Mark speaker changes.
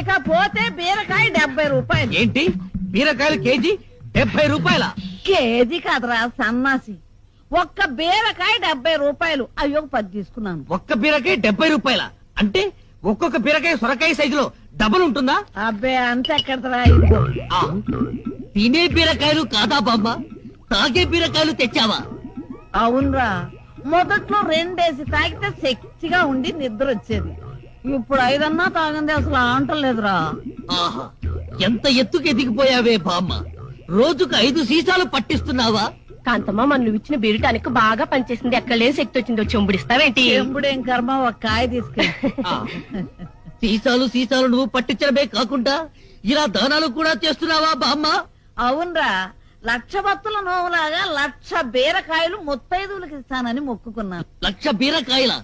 Speaker 1: ఇకపోతే బీరకాయ 70 రూపాయలు.
Speaker 2: ఏంటి బీరకాయలు కేజీ 70 రూపాయల?
Speaker 1: కేజీ కాదురా సన్నాసి, ఒక్క బీరకాయ 70 రూపాయలు. అయ్యో 10 తీసుకున్నాను.
Speaker 2: ఒక్క బీరకాయ 70 రూపాయల అంటే ఒక్కొక్క బీరకాయ సొరకాయ సైజులో డబుల్ ఉంటుందా?
Speaker 1: అబ్బే అంతెక్కడరా.
Speaker 2: ఆ, తినే బీరకాయలు కాదా బామ్మ, తాగే బీరకాయలు తెచ్చావా?
Speaker 1: అవునరా, మొదట్లో 2 తాగితే శక్తిగా ఉండి నిద్ర వచ్చేది. ఇప్పుడు 5 అన్నా తాగంది అసలు అంటలేదురా.
Speaker 2: ఆహా, ఎంత ఎత్తుకు ఎదిగిపోయావే బామ్మ, రోజుకు 5 సీసాలు పట్టిస్తున్నావా?
Speaker 3: కాంతమ్మ మన నువ్వు ఇచ్చిన బీరుటానికి బాగా పనిచేసింది. ఎక్కడ లేని శక్తి వచ్చిందో చెంబుడిస్తావేంటి?
Speaker 1: చెంబుడేం కర్మ, ఒక కాయ తీసుకెళ్ళి.
Speaker 2: ఆ, సీసాలు నువ్వు పట్టించడమే కాకుండా ఇలా దానాలు కూడా చేస్తున్నావా బామ్మ?
Speaker 1: అవునరా, 1,00,000 బత్తుల నోవులాగా 1,00,000 బీరకాయలు ముత్తైదువులకి ఇస్తానని మొక్కుకున్నాను.
Speaker 2: 1,00,000 బీరకాయల